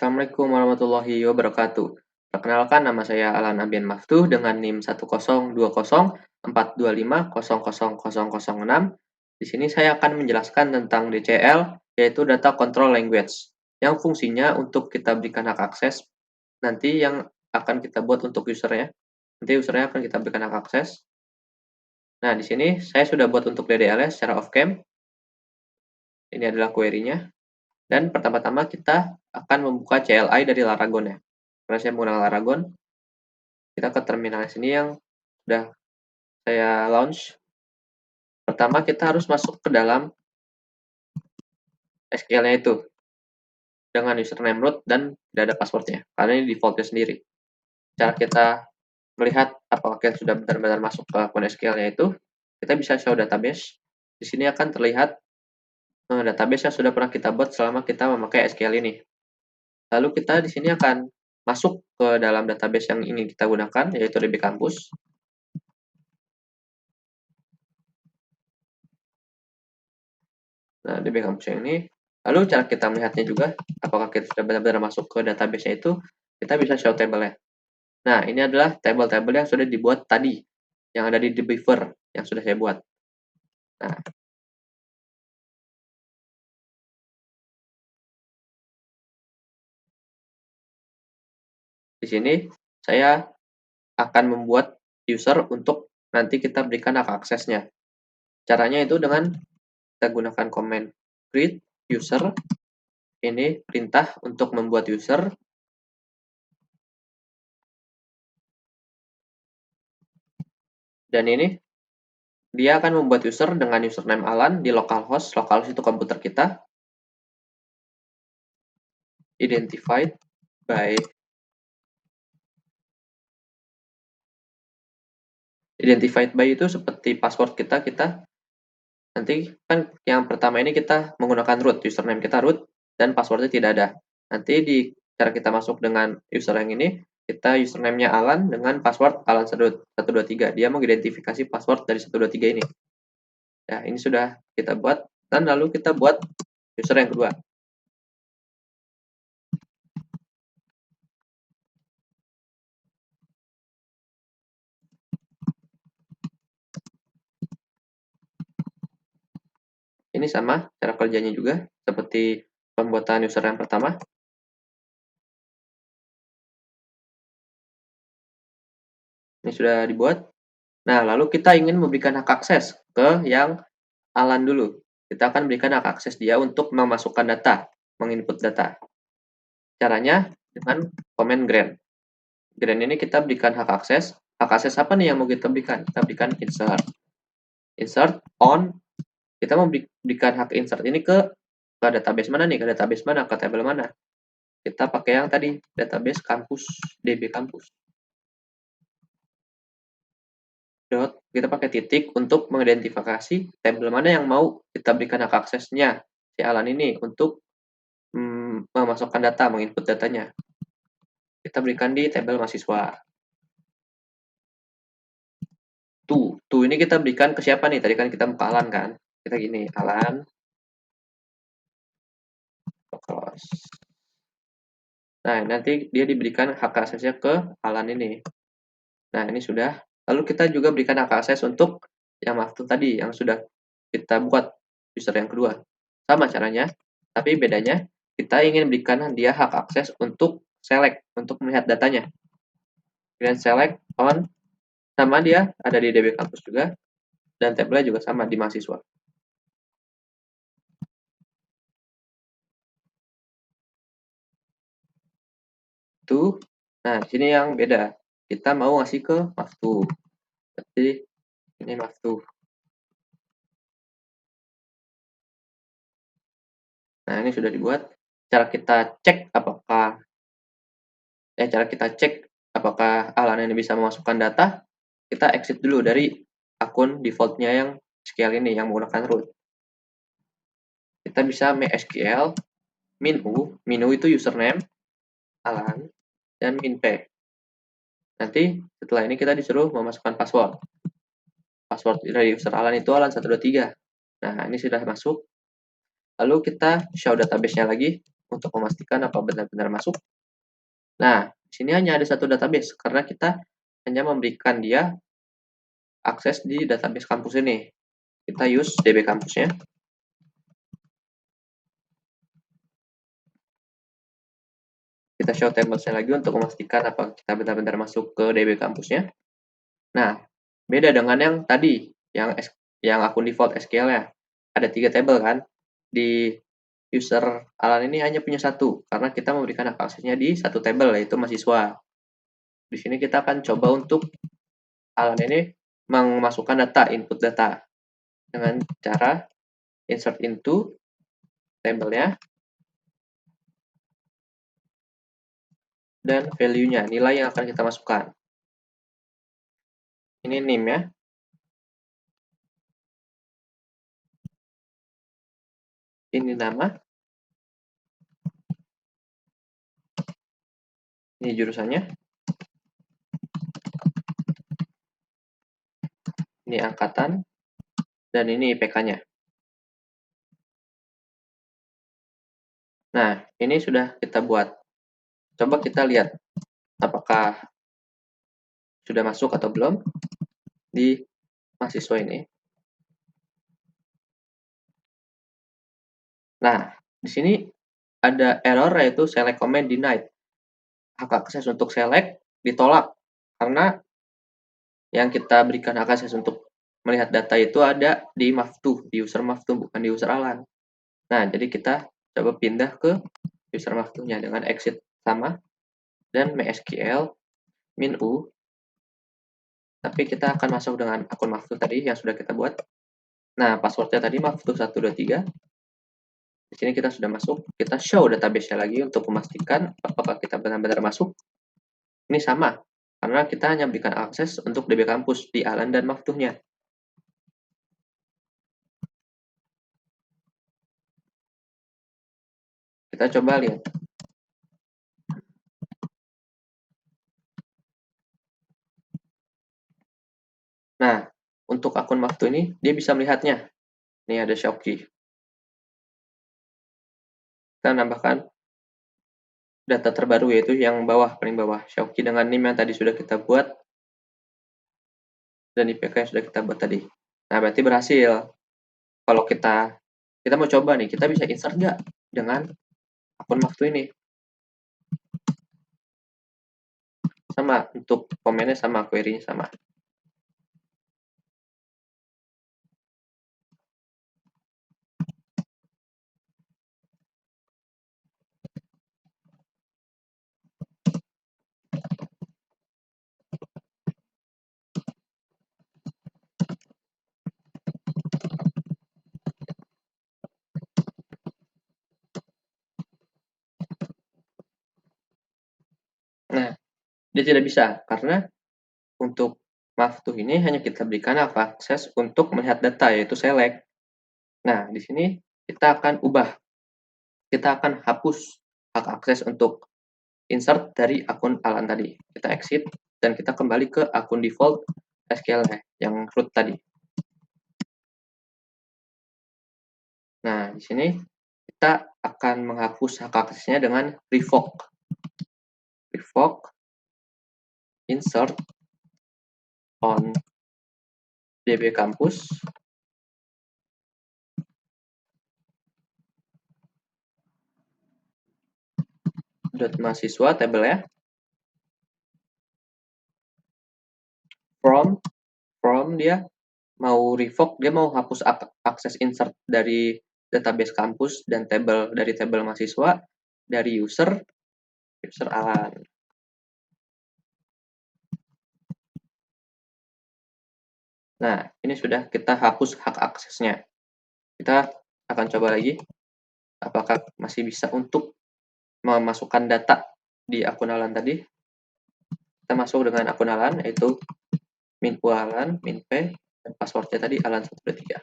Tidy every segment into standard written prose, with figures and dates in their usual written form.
Assalamualaikum warahmatullahi wabarakatuh. Perkenalkan, nama saya Alan Abian Maftuh dengan NIM 1020425000006. Di sini saya akan menjelaskan tentang DCL, yaitu Data Control Language, yang fungsinya untuk kita berikan hak akses nanti yang akan kita buat untuk usernya. Nanti usernya akan kita berikan hak akses. Nah, di sini saya sudah buat untuk DDL-nya secara off-cam. Ini adalah query-nya. Dan pertama-tama kita akan membuka CLI dari Laragon ya. Karena saya menggunakan Laragon, kita ke terminal sini yang sudah saya launch. Pertama kita harus masuk ke dalam SQL-nya itu dengan username root dan tidak ada passwordnya, karena ini defaultnya sendiri. Cara kita melihat apakah kita sudah benar-benar masuk ke akun SQL-nya itu, kita bisa show database. Di sini akan terlihat database yang sudah pernah kita buat selama kita memakai SQL ini. Lalu kita di sini akan masuk ke dalam database yang ingin kita gunakan, yaitu DB Campus. Nah, DB Campus yang ini. Lalu cara kita melihatnya juga, apakah kita sudah benar-benar masuk ke database-nya itu, kita bisa show table-nya. Nah, ini adalah table-table yang sudah dibuat tadi, yang ada di dbeaver yang sudah saya buat. Nah, di sini saya akan membuat user untuk nanti kita berikan hak aksesnya. Caranya itu dengan kita gunakan command create user. Ini perintah untuk membuat user. Dan ini dia akan membuat user dengan username Alan di localhost. Localhost itu komputer kita. Identified by itu seperti password kita nanti kan yang pertama ini kita menggunakan root, username kita root dan passwordnya tidak ada. Nanti di cara kita masuk dengan user yang ini, kita username-nya Alan dengan password Alan123. Dia mengidentifikasi password dari 123 ini. Ya, ini sudah kita buat dan lalu kita buat user yang kedua. Ini sama cara kerjanya juga seperti pembuatan user yang pertama. Ini sudah dibuat. Nah, lalu kita ingin memberikan hak akses ke yang Alan dulu. Kita akan berikan hak akses dia untuk memasukkan data, menginput data. Caranya dengan komen grant. Grant ini kita berikan hak akses. Hak akses apa nih yang mau kita berikan? Kita berikan insert. Insert on. Kita mau berikan hak insert ini ke database mana nih? Ke database mana? Ke table mana? Kita pakai yang tadi, database kampus, DB kampus. Kita pakai titik untuk mengidentifikasi tabel mana yang mau kita berikan hak aksesnya si Alan ini untuk memasukkan data, menginput datanya. Kita berikan di tabel mahasiswa. Tuh ini kita berikan ke siapa nih? Tadi kan kita buka Alan kan? Kita gini, Alan. Close. Nah, nanti dia diberikan hak aksesnya ke Alan ini. Nah, ini sudah. Lalu kita juga berikan hak akses untuk yang Maftuh tadi, yang sudah kita buat user yang kedua. Sama caranya, tapi bedanya kita ingin berikan dia hak akses untuk select, untuk melihat datanya. Kemudian select on, sama dia ada di DB Campus juga, dan tabelnya juga sama di mahasiswa. Tuh, nah sini yang beda. Kita mau ngasih ke Maftuh. Jadi ini Maftuh. Nah, ini sudah dibuat. Cara kita cek apakah Alan ini bisa memasukkan data, kita exit dulu dari akun defaultnya yang SQL ini, yang menggunakan root. Kita bisa make SQL min u itu username Alan, dan min p. Nanti setelah ini kita disuruh memasukkan password. Password dari user Alan itu Alan123. Nah, ini sudah masuk. Lalu kita show database-nya lagi. untuk memastikan apa benar-benar masuk. Nah, di sini hanya ada satu database karena kita hanya memberikan dia akses di database kampus ini. Kita use DB kampusnya. Kita show tablesnya lagi untuk memastikan apakah kita benar-benar masuk ke DB kampusnya. Nah, beda dengan yang tadi, yang akun default SQL-nya. Ada 3 tabel kan. Di user Alan ini hanya punya satu, karena kita memberikan hak aksesnya di satu tabel, yaitu mahasiswa. Di sini kita akan coba untuk Alan ini memasukkan data, input data, dengan cara insert into tabelnya, dan value-nya, nilai yang akan kita masukkan. Ini name ya. Ini nama. Ini jurusannya. Ini angkatan. Dan ini IPK-nya. Nah, ini sudah kita buat. Coba kita lihat apakah sudah masuk atau belum di mahasiswa ini. Nah, di sini ada error yaitu select comment denied. Hak akses untuk select ditolak karena yang kita berikan hak akses untuk melihat data itu ada di Maftu, di user Maftu, bukan di user Alan. Nah, jadi kita coba pindah ke user Maftu-nya dengan exit sama dan MySQL -u. Tapi kita akan masuk dengan akun Maftu tadi yang sudah kita buat. Nah, passwordnya tadi Maftu123. Di sini kita sudah masuk. Kita show database-nya lagi untuk memastikan apakah kita benar-benar masuk. Ini sama, karena kita hanya berikan akses untuk DB kampus di Alan dan Maftuh-nya. Kita coba lihat. Nah, untuk akun Maftuh ini, dia bisa melihatnya. Ini ada Shopkey. Kita nambahkan data terbaru, yaitu yang bawah, paling bawah. Shopkey dengan NIM yang tadi sudah kita buat, dan IPK yang sudah kita buat tadi. Nah, berarti berhasil. Kalau kita mau coba nih, kita bisa insert nggak dengan akun Maftuh ini? Sama, untuk komennya sama, query-nya sama. Nah, dia tidak bisa, karena untuk Maftuh ini hanya kita berikan akses untuk melihat data, yaitu select. Nah, di sini kita akan ubah. Kita akan hapus hak akses untuk insert dari akun Alan tadi. Kita exit, dan kita kembali ke akun default SQL-nya, yang root tadi. Nah, di sini kita akan menghapus hak aksesnya dengan revoke. Revoke insert on DB kampus .mahasiswa tabel ya, from dia mau revoke, dia mau hapus akses insert dari database kampus dan dari tabel mahasiswa dari user Alan. Nah, ini sudah kita hapus hak aksesnya. Kita akan coba lagi apakah masih bisa untuk memasukkan data di akun Alan tadi. Kita masuk dengan akun Alan, yaitu min.u Alan, min.p, dan passwordnya tadi Alan123.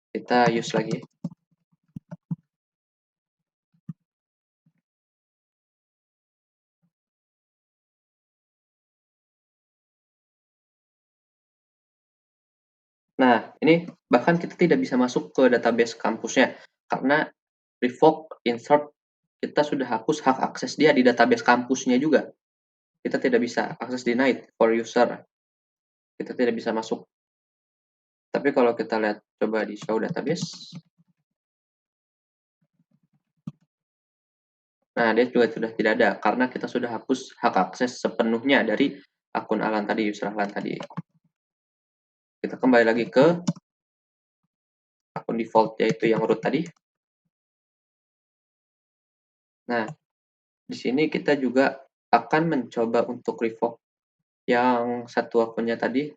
Kita use lagi. Nah, ini bahkan kita tidak bisa masuk ke database kampusnya, karena revoke insert kita sudah hapus hak akses dia di database kampusnya juga. Kita tidak bisa akses denied for user. Kita tidak bisa masuk. Tapi kalau kita lihat coba di show database, nah dia juga sudah tidak ada karena kita sudah hapus hak akses sepenuhnya dari akun Alan tadi, user Alan tadi. Kita kembali lagi ke akun default yaitu yang root tadi. Nah, di sini kita juga akan mencoba untuk revoke yang satu akunnya tadi,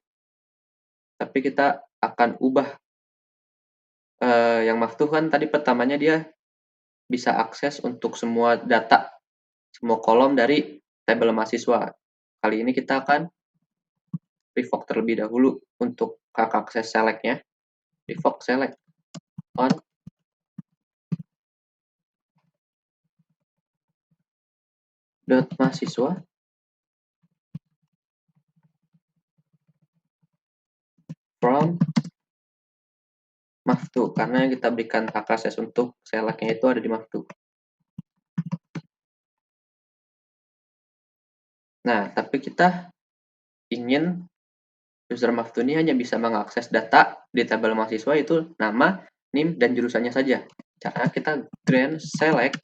tapi kita akan ubah yang maftuh kan tadi pertamanya dia bisa akses untuk semua data, semua kolom dari tabel mahasiswa. Kali ini kita akan revoke terlebih dahulu untuk hak akses select-nya. Revoke select on mahasiswa from maftu, karena yang kita berikan hak akses untuk select-nya itu ada di maftu. Nah, tapi kita ingin user maftu ini hanya bisa mengakses data di tabel mahasiswa itu nama, NIM, dan jurusannya saja. Cara kita grant select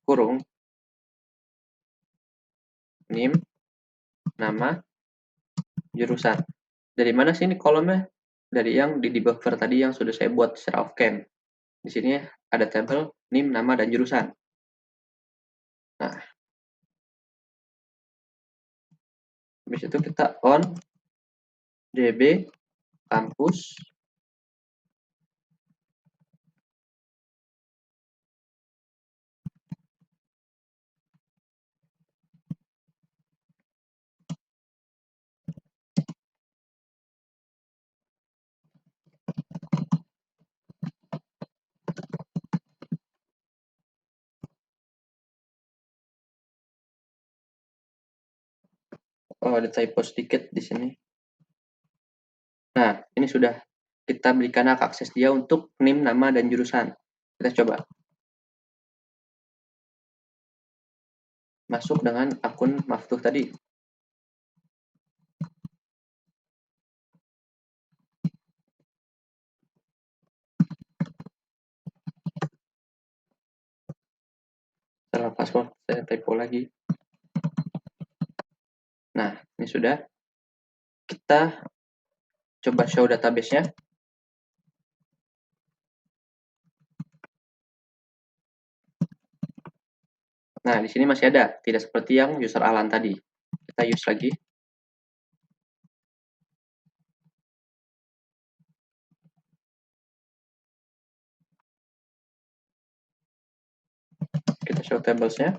kurung NIM, nama, jurusan. Dari mana sih ini kolomnya? Dari yang di debugger tadi yang sudah saya buat secara off-cam. Di sini ada tabel NIM, nama, dan jurusan. Nah, habis itu kita on db kampus Oh, ada typo sedikit di sini. Nah, ini sudah kita berikan hak akses dia untuk NIM, nama, dan jurusan. Kita coba masuk dengan akun maftuh tadi. Salah password, saya typo lagi. Nah, ini sudah. Kita coba show database-nya. Nah, di sini masih ada, tidak seperti yang user Alan tadi. Kita use lagi. Kita show tables-nya.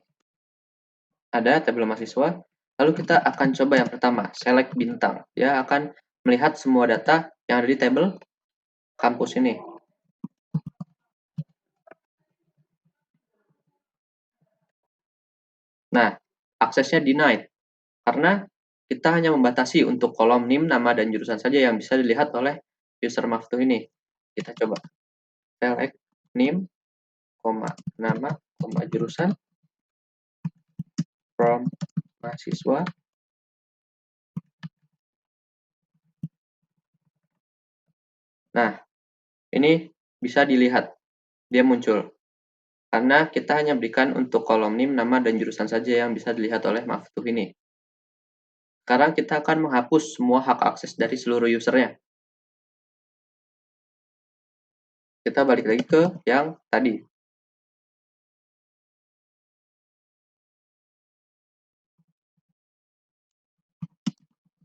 Ada tabel mahasiswa. Lalu kita akan coba yang pertama, select bintang. Dia akan melihat semua data yang ada di tabel kampus ini. Nah, aksesnya denied. Karena kita hanya membatasi untuk kolom NIM, nama, dan jurusan saja yang bisa dilihat oleh user maftuh ini. Kita coba select NIM, nama, jurusan from mahasiswa. Nah, ini bisa dilihat, dia muncul. Karena kita hanya berikan untuk kolom NIM, nama, dan jurusan saja yang bisa dilihat oleh maftuh ini. Sekarang kita akan menghapus semua hak akses dari seluruh usernya. Kita balik lagi ke yang tadi.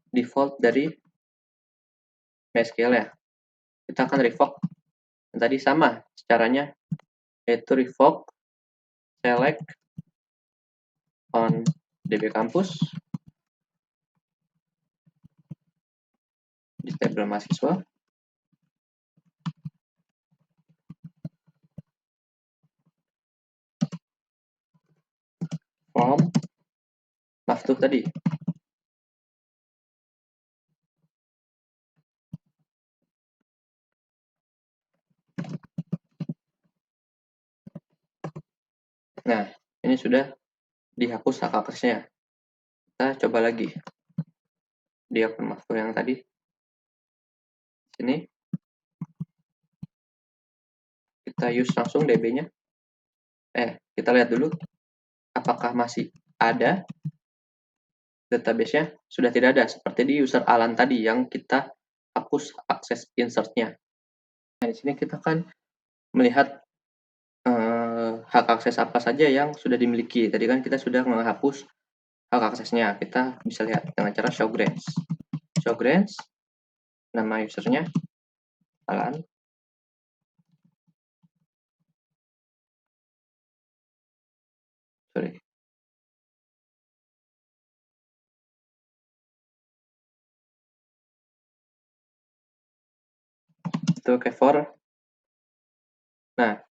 Default dari MySQL ya. Kita akan revoke. Dan tadi sama caranya, yaitu revoke select on db kampus di tabel mahasiswa from maftuh tadi. Nah, ini sudah dihapus hak aksesnya. Kita coba lagi di akun Maftuh yang tadi. Sini kita use langsung DB-nya. Kita lihat dulu apakah masih ada database-nya. Sudah tidak ada, seperti di user Alan tadi yang kita hapus akses insert-nya. Nah, di sini kita kan melihat hak akses apa saja yang sudah dimiliki. Tadi kan kita sudah menghapus hak aksesnya. Kita bisa lihat dengan cara show grants. Show grants, nama usernya Alan. Sorry. Itu for. Nah,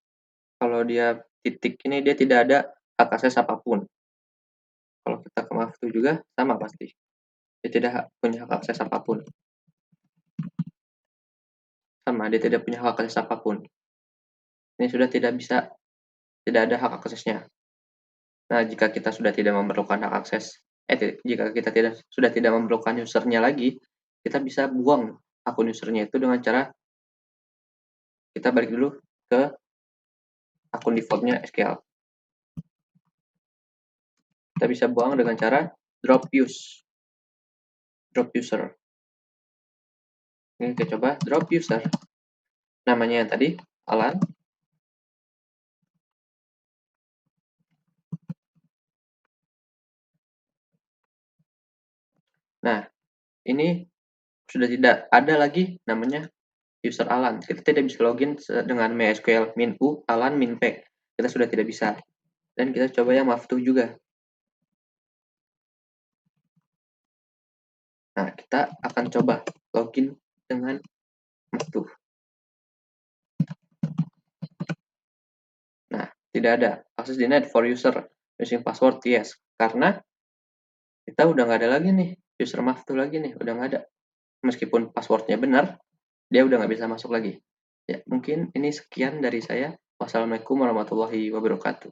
kalau dia titik ini dia tidak ada hak akses apapun. Kalau kita ke Maftu juga sama pasti. Dia tidak punya hak akses apapun. Sama, dia tidak punya hak akses apapun. Ini sudah tidak ada hak aksesnya. Nah, jika kita sudah tidak memerlukan hak akses, jika kita sudah tidak memerlukan usernya lagi, kita bisa buang akun usernya itu dengan cara kita balik dulu ke akun defaultnya SQL. Kita bisa buang dengan cara drop user. Ini kita coba drop user. Namanya yang tadi Alan. Nah, ini sudah tidak ada lagi namanya user Alan. Kita tidak bisa login dengan MySQL min u Alan min p. Kita sudah tidak bisa. Dan kita coba yang Maftu juga. Nah, kita akan coba login dengan Maftu. Nah, tidak ada. Access denied for user using password yes. Karena kita udah nggak ada lagi nih user Maftu lagi nih, udah nggak ada. Meskipun passwordnya benar, dia udah nggak bisa masuk lagi. Ya, mungkin ini sekian dari saya. Wassalamualaikum warahmatullahi wabarakatuh.